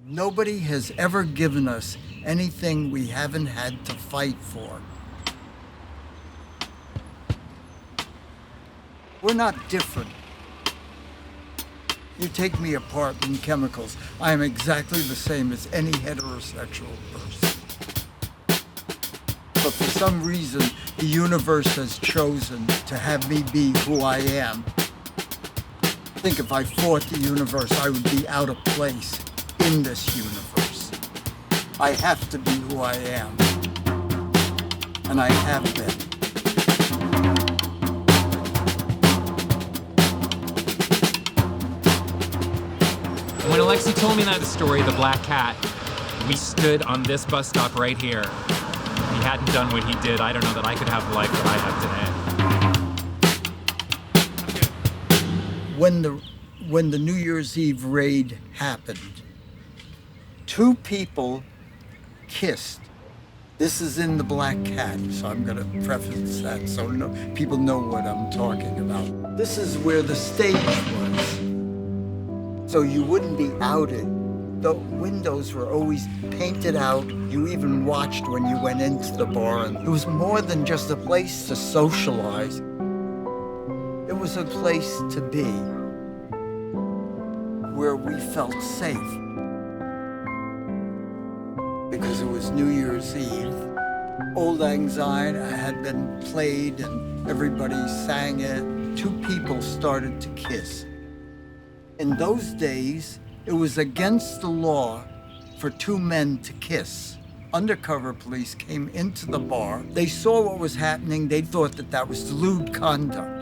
Nobody has ever given us anything we haven't had to fight for. We're not different. You take me apart in chemicals, I am exactly the same as any heterosexual person. But for some reason, the universe has chosen to have me be who I am. I think if I fought the universe, I would be out of place in this universe. I have to be who I am. And I have been. When Alexi told me that story of the black cat, we stood on this bus stop right here. If he hadn't done what he did, I don't know that I could have the life that I have today. When the New Year's Eve raid happened, two people kissed. This is in the Black Cat, so I'm going to preface that so people know what I'm talking about. This is where the stage was. So you wouldn't be outed. The windows were always painted out. You even watched when you went into the bar. And it was more than just a place to socialize. It was a place to be where we felt safe. Because it was New Year's Eve. Old Lang Syne had been played and everybody sang it. Two people started to kiss. In those days, it was against the law for two men to kiss. Undercover police came into the bar. They saw what was happening. They thought that that was lewd conduct.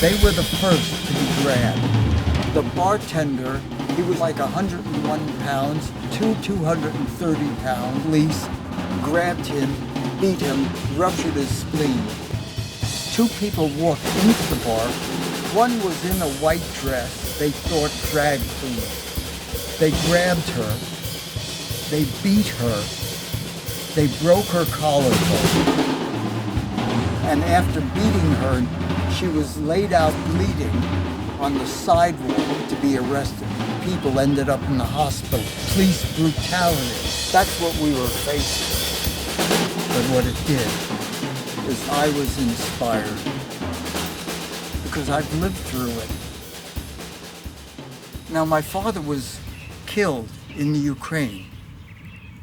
They were the first to be grabbed. The bartender, he was like 101 pounds, 230-pound police grabbed him, beat him, ruptured his spleen. Two people walked into the bar. One was in a white dress, they thought drag queen. They grabbed her, they beat her, they broke her collarbone. And after beating her, she was laid out bleeding on the sidewalk to be arrested. People ended up in the hospital. Police brutality. That's what we were facing. But what it did is I was inspired because I've lived through it. Now, my father was killed in the Ukraine.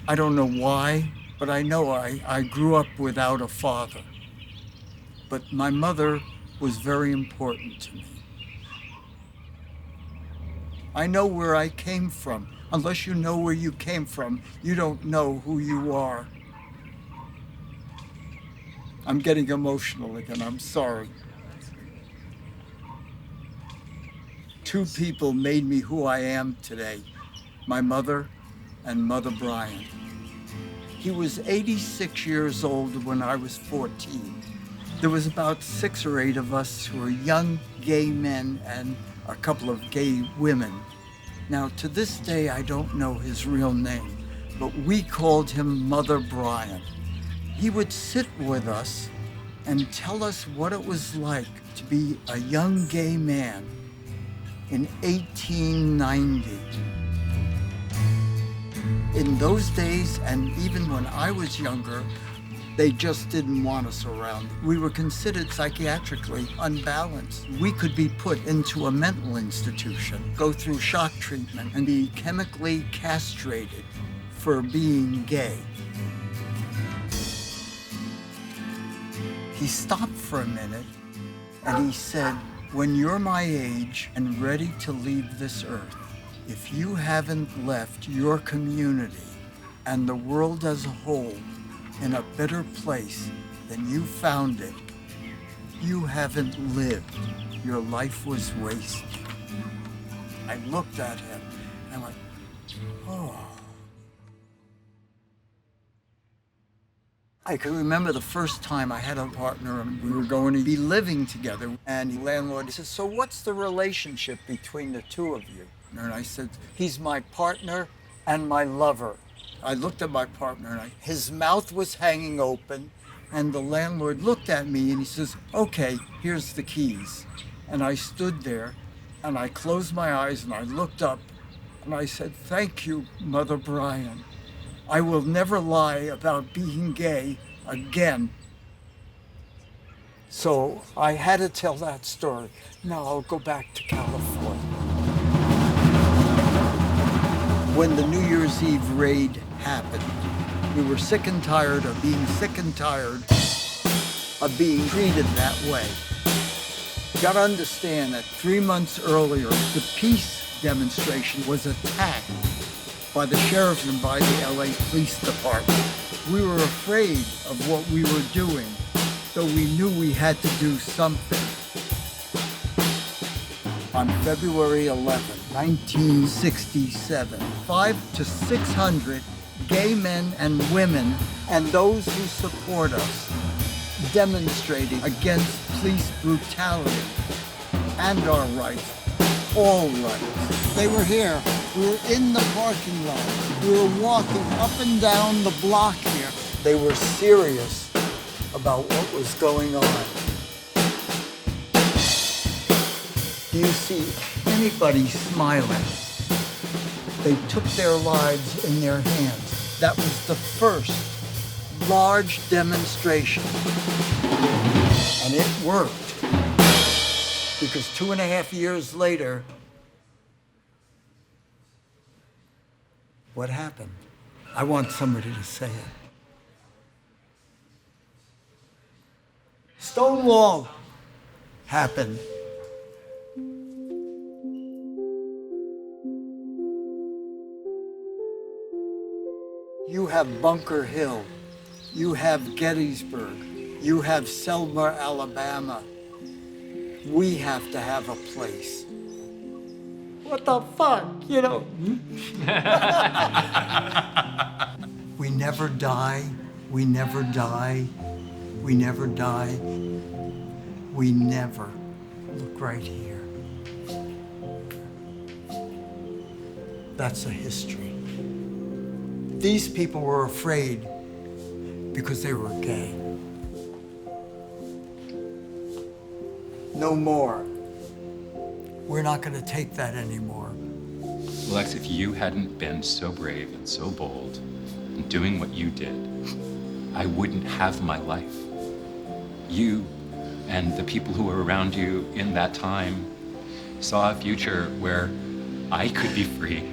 I don't know why, but I know I grew up without a father. But my mother was very important to me. I know where I came from. Unless you know where you came from, you don't know who you are. I'm getting emotional again, I'm sorry. Two people made me who I am today, my mother and Mother Bryant. He was 86 years old when I was 14. There was about 6 or 8 of us who were young gay men and a couple of gay women. Now, to this day, I don't know his real name, but we called him Mother Bryant. He would sit with us and tell us what it was like to be a young gay man in 1890. In those days, and even when I was younger, they just didn't want us around. We were considered psychiatrically unbalanced. We could be put into a mental institution, go through shock treatment, and be chemically castrated for being gay. He stopped for a minute and he said, when you're my age and ready to leave this earth, if you haven't left your community and the world as a whole in a better place than you found it, you haven't lived. Your life was wasted. I looked at him and I went, oh. I can remember the first time I had a partner and we were going to be living together, and the landlord said, so what's the relationship between the two of you? And I said, he's my partner and my lover. I looked at my partner and his mouth was hanging open, and the landlord looked at me and he says, okay, here's the keys. And I stood there And I closed my eyes and I looked up and I said, "Thank you, Mother Brian. I will never lie about being gay again." So I had to tell that story. Now I'll go back to California. When the New Year's Eve raid happened, we were sick and tired of being sick and tired of being treated that way. You gotta understand that 3 months earlier, the peace demonstration was attacked by the sheriff and by the LA Police Department. We were afraid of what we were doing, so we knew we had to do something. On February 11, 1967, 500 to 600 gay men and women and those who support us demonstrating against police brutality and our rights, all rights. They were here. We were in the parking lot. We were walking up and down the block here. They were serious about what was going on. Do you see anybody smiling? They took their lives in their hands. That was the first large demonstration. And it worked. Because 2.5 years later, what happened? I want somebody to say it. Stonewall happened. You have Bunker Hill, you have Gettysburg, you have Selma, Alabama. We have to have a place. What the fuck, you know? We never die, we never die, we never die, we never. Look right here. That's a history. These people were afraid because they were gay. No more. We're not going to take that anymore. Lex, if you hadn't been so brave and so bold in doing what you did, I wouldn't have my life. You and the people who were around you in that time saw a future where I could be free.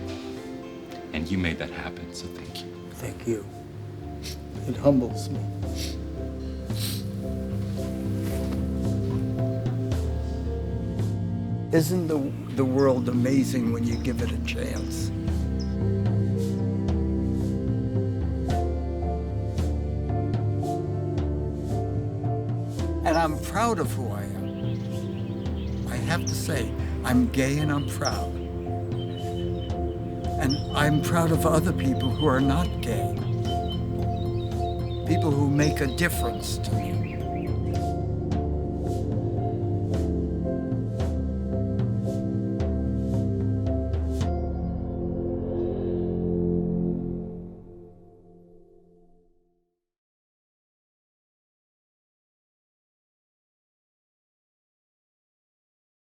And you made that happen, so thank you. Thank you. It humbles me. Isn't the world amazing when you give it a chance? And I'm proud of who I am. I have to say, I'm gay and I'm proud. And I'm proud of other people who are not gay. People who make a difference to me.